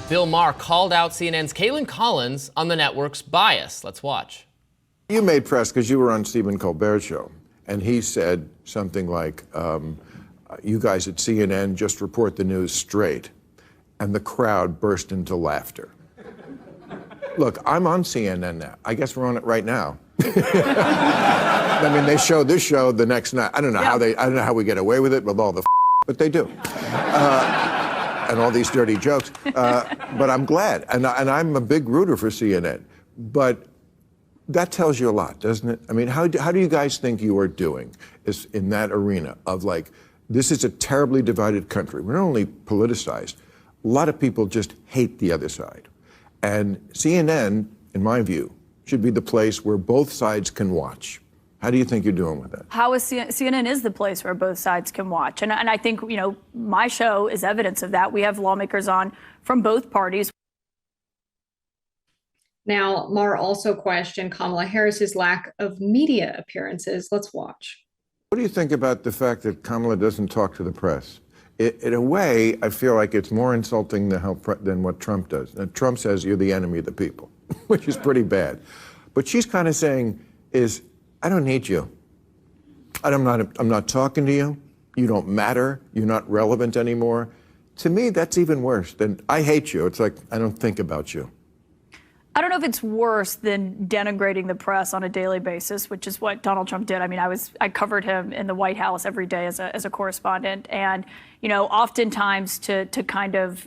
Bill Maher called out CNN's Kaitlin Collins on the network's bias. Let's watch. You made press because you were on Stephen Colbert's show, and he said something like, you guys at CNN just report the news straight, and the crowd burst into laughter. Look, I'm on CNN now. I guess we're on it right now. I mean, they show this show the next night. I don't know I don't know how we get away with it with all the but they do. And all these dirty jokes. But I'm glad. And I'm a big rooter for CNN. But that tells you a lot, doesn't it? I mean, how do you guys think you are doing in that arena of like, this is a terribly divided country. We're not only politicized, a lot of people just hate the other side. And CNN, in my view, should be the place where both sides can watch. How do you think you're doing with that? How is CNN is the place where both sides can watch. And I think, you know, my show is evidence of that. We have lawmakers on from both parties. Now, Maher also questioned Kamala Harris's lack of media appearances. Let's watch. What do you think about the fact that Kamala doesn't talk to the press? In a way, I feel like it's more insulting than what Trump does. Now, Trump says you're the enemy of the people, which is pretty bad. But she's kind of saying I don't need you. I'm not talking to you. You don't matter. You're not relevant anymore. To me, that's even worse than I hate you. It's like, I don't think about you. I don't know if it's worse than denigrating the press on a daily basis, which is what Donald Trump did. I mean, I covered him in the White House every day as a correspondent. And, you know, oftentimes to kind of,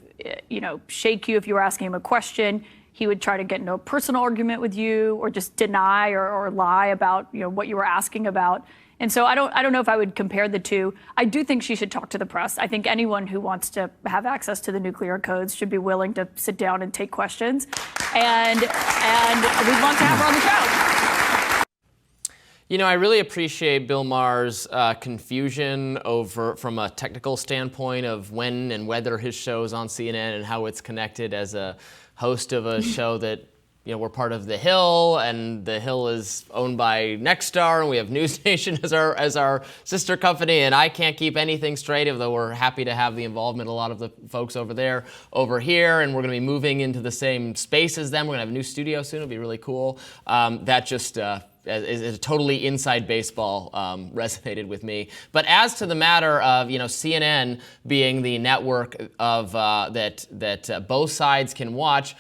you know, shake you if you were asking him a question, he would try to get into a personal argument with you or just deny or lie about, you know, what you were asking about. And so I don't know if I would compare the two. I do think she should talk to the press. I think anyone who wants to have access to the nuclear codes should be willing to sit down and take questions. And we want to have her on the show. You know, I really appreciate Bill Maher's confusion from a technical standpoint of when and whether his show is on CNN and how it's connected as a host of a show that, you know, we're part of The Hill, and The Hill is owned by Nexstar, and we have News Nation as our sister company, and I can't keep anything straight, though we're happy to have the involvement of a lot of the folks over here, and we're going to be moving into the same space as them. We're going to have a new studio soon. It'll be really cool. That just is totally inside baseball resonated with me. But as to the matter of, you know, CNN being the network of that both sides can watch.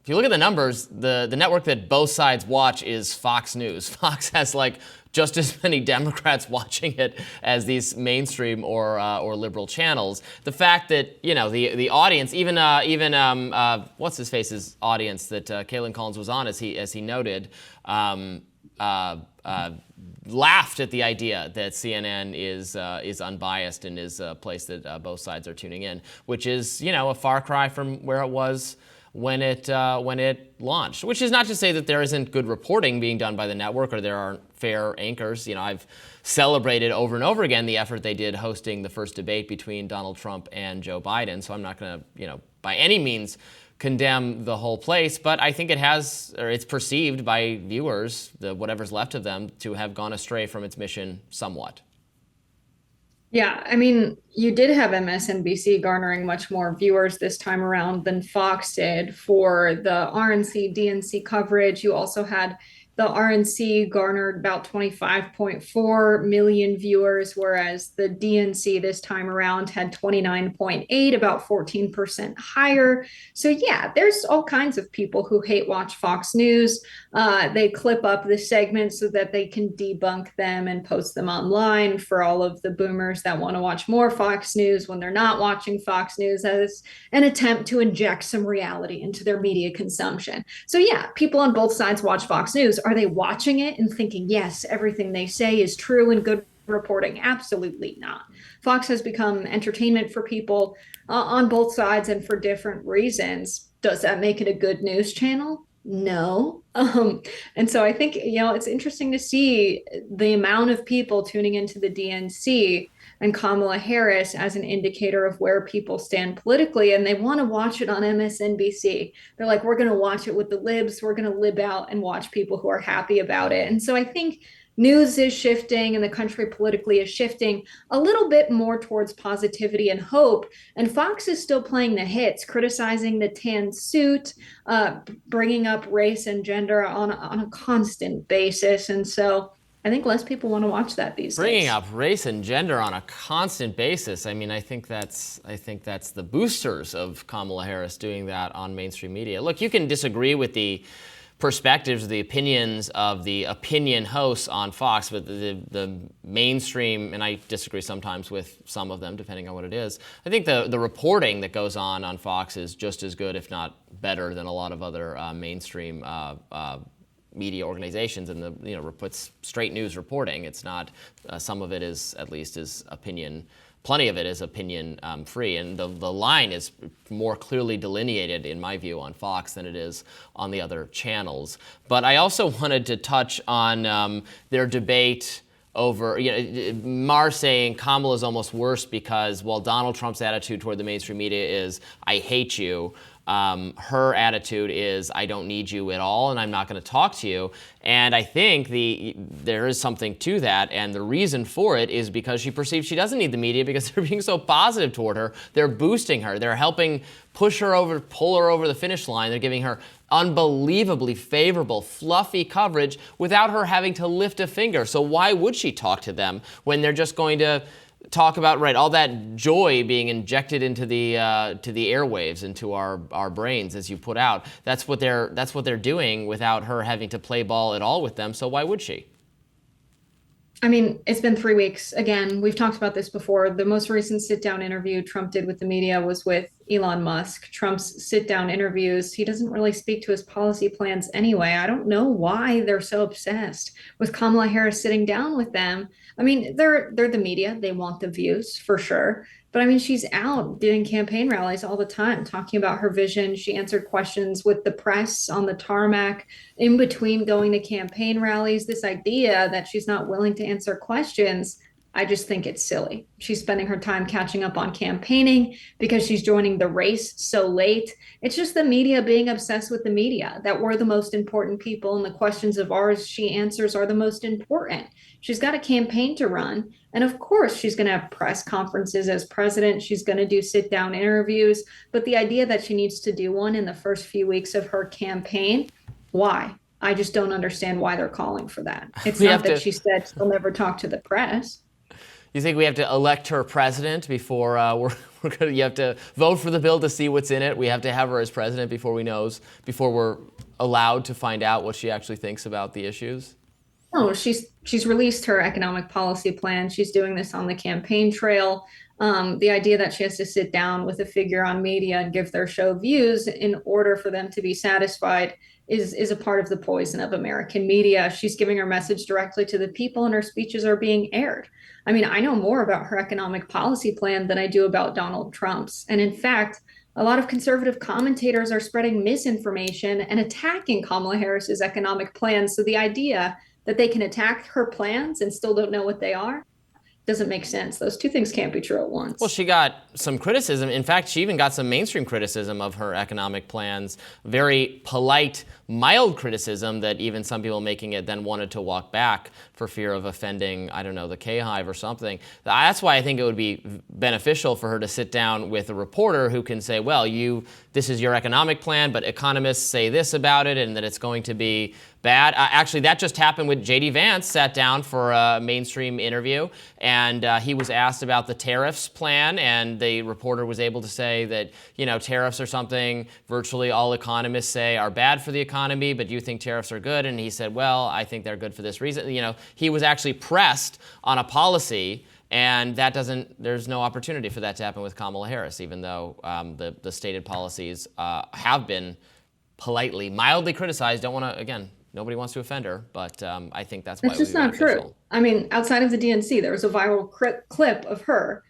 If you look at the numbers, the network that both sides watch is Fox News. Fox has like just as many Democrats watching it as these mainstream or liberal channels. The fact that, you know, the audience, even what's his face's audience that Kaitlin Collins was on, as he noted, laughed at the idea that CNN is unbiased and is a place that both sides are tuning in, which is, you know, a far cry from where it was when it launched. Which is not to say that there isn't good reporting being done by the network or there aren't fair anchors. You know, I've celebrated over and over again the effort they did hosting the first debate between Donald Trump and Joe Biden. So I'm not going to, you know, by any means condemn the whole place, but I think it's perceived by viewers, whatever's left of them, to have gone astray from its mission somewhat. Yeah, I mean, you did have MSNBC garnering much more viewers this time around than Fox did for the RNC, DNC coverage. You also had the RNC garnered about 25.4 million viewers, whereas the DNC this time around had 29.8, about 14% higher. So yeah, there's all kinds of people who hate watch Fox News. They clip up the segments so that they can debunk them and post them online for all of the boomers that want to watch more Fox News when they're not watching Fox News, as an attempt to inject some reality into their media consumption. So yeah, people on both sides watch Fox News. Are they watching it and thinking, yes, everything they say is true and good reporting? Absolutely not. Fox has become entertainment for people on both sides and for different reasons. Does that make it a good news channel? No. And so I think, you know, it's interesting to see the amount of people tuning into the DNC and Kamala Harris as an indicator of where people stand politically, and they want to watch it on MSNBC. They're like, we're going to watch it with the libs. We're going to lib out and watch people who are happy about it. And so I think news is shifting and the country politically is shifting a little bit more towards positivity and hope. And Fox is still playing the hits, criticizing the tan suit, bringing up race and gender on a constant basis. And so I think less people want to watch that these days. Bringing up race and gender on a constant basis. I mean, I think that's the boosters of Kamala Harris doing that on mainstream media. Look, you can disagree with the perspectives, the opinions of the opinion hosts on Fox, but the mainstream, and I disagree sometimes with some of them, depending on what it is. I think the reporting that goes on Fox is just as good, if not better, than a lot of other mainstream media organizations, and puts straight news reporting. It's not, some of it is, at least, is opinion. Plenty of it is opinion free, and the line is more clearly delineated, in my view, on Fox than it is on the other channels. But I also wanted to touch on their debate over, Maher saying Kamala is almost worse because while Donald Trump's attitude toward the mainstream media is, I hate you, her attitude is, I don't need you at all, and I'm not going to talk to you. And I think there is something to that, and the reason for it is because she perceives she doesn't need the media because they're being so positive toward her. They're boosting her. They're helping push her over, pull her over the finish line. They're giving her unbelievably favorable, fluffy coverage without her having to lift a finger. So why would she talk to them when they're just going to talk about, right, all that joy being injected into the airwaves, into our brains, as you put out. That's what they're doing without her having to play ball at all with them. So why would she? I mean, it's been 3 weeks. Again, we've talked about this before. The most recent sit-down interview Trump did with the media was with Elon Musk. Trump's sit-down interviews, he doesn't really speak to his policy plans anyway. I don't know why they're so obsessed with Kamala Harris sitting down with them. I mean, they're the media. They want the views, for sure. But I mean, she's out doing campaign rallies all the time, talking about her vision. She answered questions with the press on the tarmac in between going to campaign rallies. This idea that she's not willing to answer questions, I just think it's silly. She's spending her time catching up on campaigning because she's joining the race so late. It's just the media being obsessed with the media, that we're the most important people and the questions of ours she answers are the most important. She's got a campaign to run. And of course, she's going to have press conferences as president. She's going to do sit-down interviews. But the idea that she needs to do one in the first few weeks of her campaign, why? I just don't understand why they're calling for that. It's not that she said she'll never talk to the press. You think we have to elect her president before you have to vote for the bill to see what's in it? We have to have her as president before we're allowed to find out what she actually thinks about the issues? No, she's released her economic policy plan. She's doing this on the campaign trail. The idea that she has to sit down with a figure on media and give their show views in order for them to be satisfied is a part of the poison of American media. She's giving her message directly to the people, and her speeches are being aired. I mean, I know more about her economic policy plan than I do about Donald Trump's. And in fact, a lot of conservative commentators are spreading misinformation and attacking Kamala Harris's economic plans. So the idea that they can attack her plans and still don't know what they are doesn't make sense. Those two things can't be true at once. Well, she got some criticism. In fact, she even got some mainstream criticism of her economic plans. Very polite, mild criticism that even some people making it then wanted to walk back for fear of offending, I don't know, the K-Hive or something. That's why I think it would be beneficial for her to sit down with a reporter who can say, well, this is your economic plan, but economists say this about it and that it's going to be bad. Actually, that just happened with J.D. Vance sat down for a mainstream interview, and he was asked about the tariffs plan, and the reporter was able to say that, tariffs are something virtually all economists say are bad for the economy, but you think tariffs are good? And he said, well, I think they're good for this reason. He was actually pressed on a policy, and there's no opportunity for that to happen with Kamala Harris, even though the stated policies have been politely, mildly criticized. Don't want to, again, nobody wants to offend her, but I think that's why it's just not true. I mean, outside of the DNC, there was a viral clip of her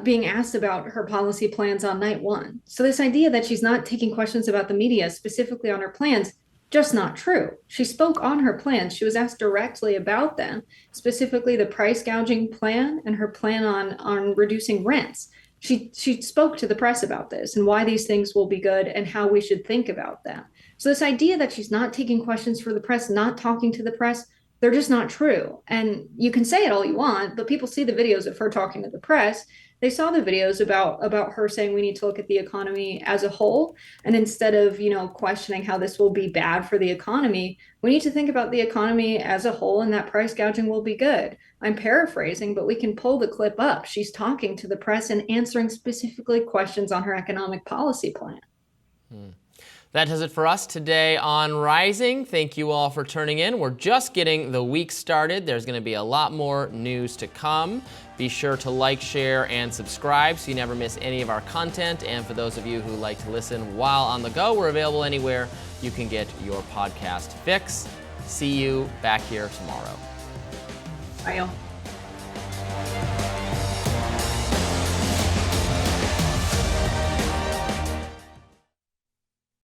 being asked about her policy plans on night one. So this idea that she's not taking questions about the media, specifically on her plans, just not true. She spoke on her plans. She was asked directly about them, specifically the price gouging plan and her plan on reducing rents. She spoke to the press about this and why these things will be good and how we should think about them. So this idea that she's not taking questions for the press, not talking to the press, They're just not true. And you can say it all you want, but people see the videos of her talking to the press. They saw the videos about her saying we need to look at the economy as a whole. And instead of, questioning how this will be bad for the economy, we need to think about the economy as a whole, and that price gouging will be good. I'm paraphrasing, but we can pull the clip up. She's talking to the press and answering specifically questions on her economic policy plan. That does it for us today on Rising. Thank you all for tuning in. We're just getting the week started. There's going to be a lot more news to come. Be sure to like, share, and subscribe so you never miss any of our content. And for those of you who like to listen while on the go, we're available anywhere you can get your podcast fix. See you back here tomorrow. Bye, y'all.